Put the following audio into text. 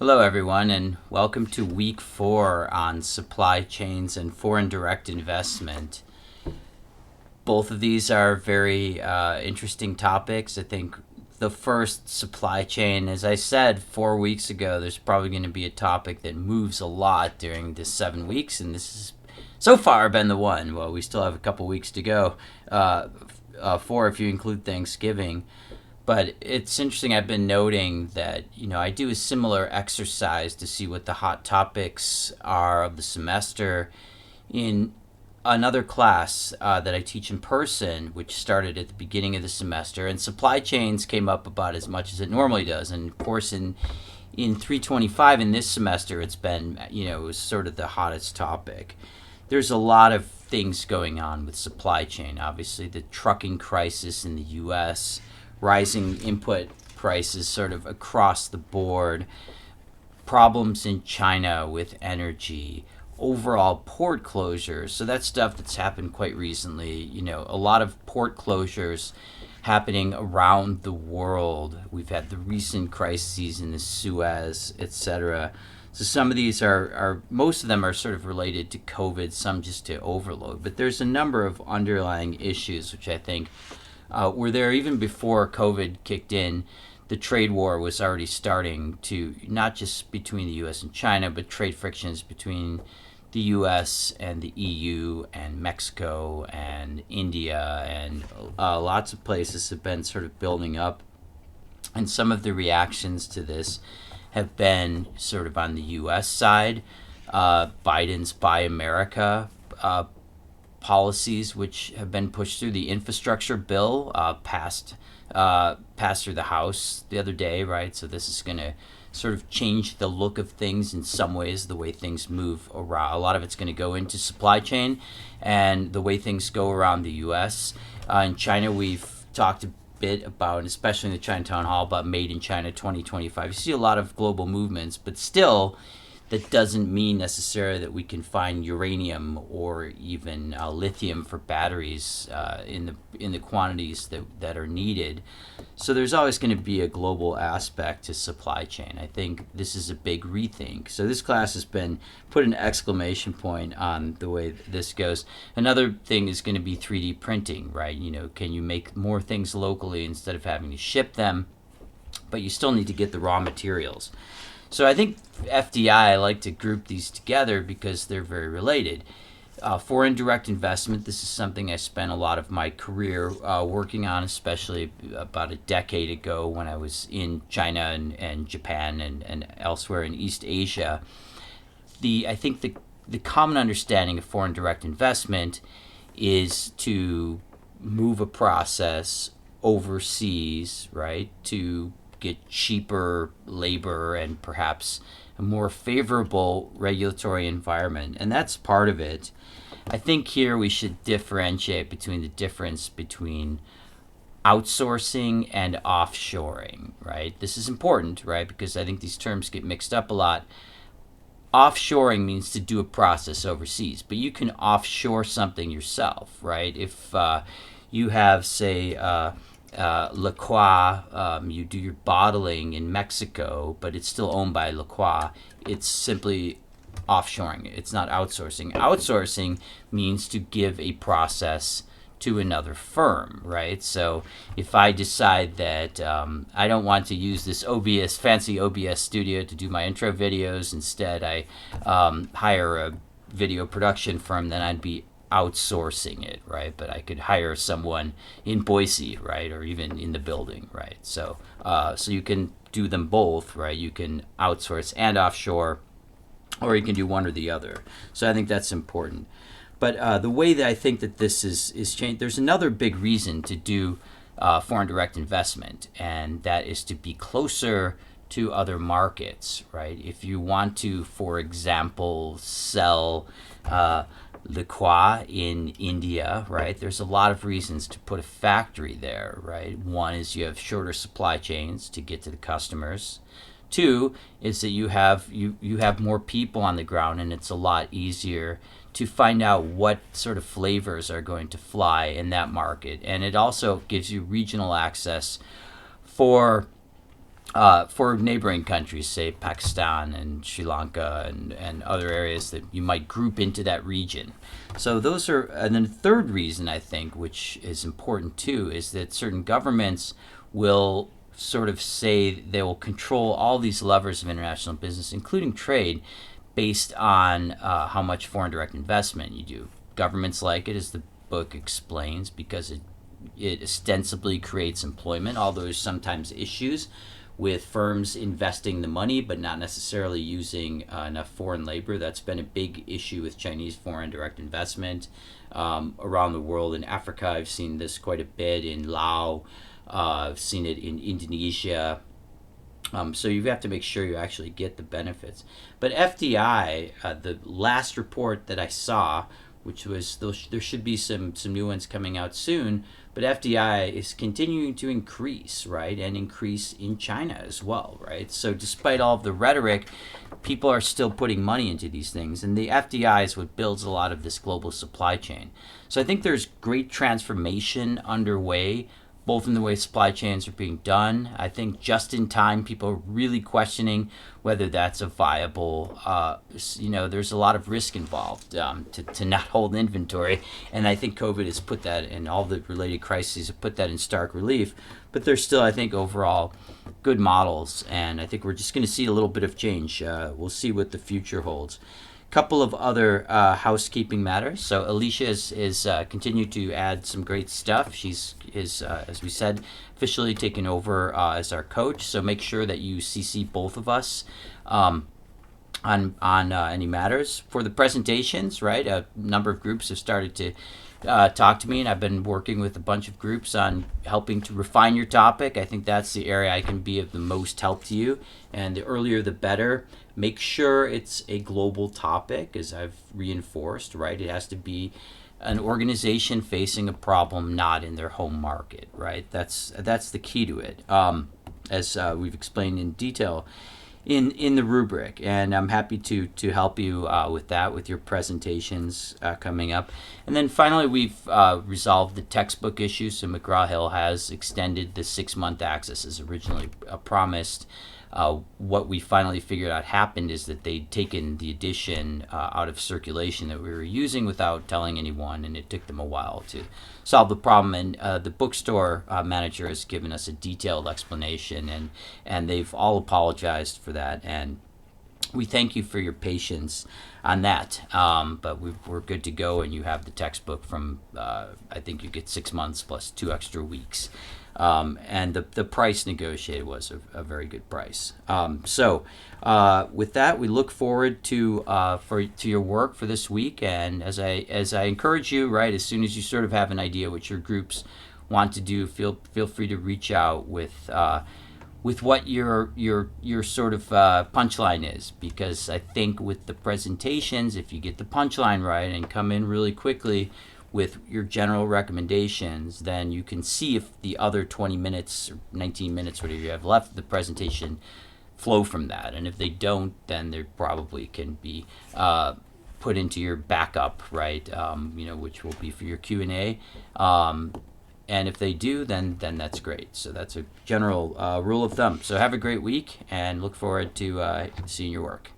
Hello, everyone, and welcome to week 4 on supply chains and foreign direct investment. Both of these are very interesting topics. I think the first, supply chain, as I said 4 weeks ago, there's probably going to be a topic that moves a lot during this 7 weeks, and this has so far been the one. Well, we still have a couple weeks to go, 4 if you include Thanksgiving. But it's interesting. I've been noting that, I do a similar exercise to see what the hot topics are of the semester in another class that I teach in person, which started at the beginning of the semester. And supply chains came up about as much as it normally does. And of course, in 325 in this semester, it's been, it was sort of the hottest topic. There's a lot of things going on with supply chain. Obviously, the trucking crisis in the U.S., rising input prices sort of across the board, problems in China with energy, overall port closures. So that's stuff that's happened quite recently. A lot of port closures happening around the world. We've had the recent crises in the Suez, etc. So some of these are most of them are sort of related to COVID, some just to overload. But there's a number of underlying issues which I think were there even before COVID kicked in. The trade war was already starting to, not just between the U.S. and China, but trade frictions between the U.S. and the EU and Mexico and India and lots of places have been sort of building up. And some of the reactions to this have been sort of on the U.S. side. Biden's Buy America policies, which have been pushed through. The infrastructure bill passed through the House the other day, right? So this is going to sort of change the look of things in some ways, the way things move around. A lot of it's going to go into supply chain and the way things go around the U.S. In China, we've talked a bit about, especially in the China Town Hall, about Made in China 2025. You see a lot of global movements, but still, that doesn't mean necessarily that we can find uranium or even lithium for batteries in the quantities that are needed. So there's always going to be a global aspect to supply chain. I think this is a big rethink. So this class has been put an exclamation point on the way this goes. Another thing is going to be 3D printing, right? Can you make more things locally instead of having to ship them? But you still need to get the raw materials. So I think FDI, I like to group these together because they're very related. Foreign direct investment, this is something I spent a lot of my career working on, especially about a decade ago when I was in China and Japan and elsewhere in East Asia. I think the common understanding of foreign direct investment is to move a process overseas, right, to get cheaper labor and perhaps a more favorable regulatory environment. And that's part of it. I think here we should differentiate between the difference between outsourcing and offshoring, right? This is important, right? Because I think these terms get mixed up a lot. Offshoring means to do a process overseas, but you can offshore something yourself, right? If you have, say, La Croix, you do your bottling in Mexico, but it's still owned by La Croix. It's simply offshoring. It's not outsourcing. Outsourcing means to give a process to another firm, right? So if I decide that I don't want to use this fancy OBS studio to do my intro videos, instead I hire a video production firm, then I'd be outsourcing it, right? But I could hire someone in Boise, right, or even in the building, right? So you can do them both, right? You can outsource and offshore, or you can do one or the other. So I think that's important. But the way that I think that this is changed, there's another big reason to do foreign direct investment, and that is to be closer to other markets, right? If you want to, for example, sell La Croix in India, right? There's a lot of reasons to put a factory there, right? One is you have shorter supply chains to get to the customers. Two is that you have more people on the ground, and it's a lot easier to find out what sort of flavors are going to fly in that market. And it also gives you regional access for for neighboring countries, say Pakistan and Sri Lanka and other areas that you might group into that region. So those are, and then the third reason I think, which is important too, is that certain governments will sort of say they will control all these levers of international business, including trade, based on how much foreign direct investment you do. Governments like it, as the book explains, because it ostensibly creates employment, although there's sometimes issues with firms investing the money but not necessarily using enough foreign labor. That's been a big issue with Chinese foreign direct investment around the world. In Africa, I've seen this quite a bit. In Laos, I've seen it in Indonesia. So you have to make sure you actually get the benefits. But FDI, the last report that I saw, which was there should be some new ones coming out soon, but FDI is continuing to increase, right, and increase in China as well, right? So despite all of the rhetoric, people are still putting money into these things, and the FDI is what builds a lot of this global supply chain. So I think there's great transformation underway, both in the way supply chains are being done. I think just in time, people are really questioning whether that's a viable, there's a lot of risk involved to not hold inventory. And I think COVID has put that, and all the related crises have put that in stark relief. But there's still, I think, overall good models. And I think we're just going to see a little bit of change. We'll see what the future holds. Couple of other housekeeping matters. So Alicia is continued to add some great stuff. She's as we said, officially taken over as our coach. So make sure that you CC both of us on any matters for the presentations. Right, a number of groups have started to talk to me, and I've been working with a bunch of groups on helping to refine your topic. I think that's the area I can be of the most help to you, and the earlier the better. Make sure it's a global topic, as I've reinforced, right? It has to be an organization facing a problem not in their home market, right? That's the key to it, as we've explained in detail in the rubric. And I'm happy to help you with that, with your presentations coming up. And then finally, we've resolved the textbook issue. So McGraw-Hill has extended the 6-month access as originally promised. What we finally figured out happened is that they'd taken the edition out of circulation that we were using without telling anyone, and it took them a while to solve the problem. And the bookstore manager has given us a detailed explanation, and they've all apologized for that. And we thank you for your patience on that. But we're good to go, and you have the textbook from, I think you get 6 months plus 2 extra weeks. And the price negotiated was a very good price. So with that, we look forward to your work for this week. And as I encourage you, right, as soon as you sort of have an idea what your groups want to do, feel free to reach out with what your sort of punchline is, because I think with the presentations, if you get the punchline right and come in really quickly with your general recommendations, then you can see if the other 20 minutes or 19 minutes, whatever you have left of the presentation, flow from that. And if they don't, then they probably can be put into your backup, right? Which will be for your Q&A. And if they do, then that's great. So that's a general rule of thumb. So have a great week, and look forward to seeing your work.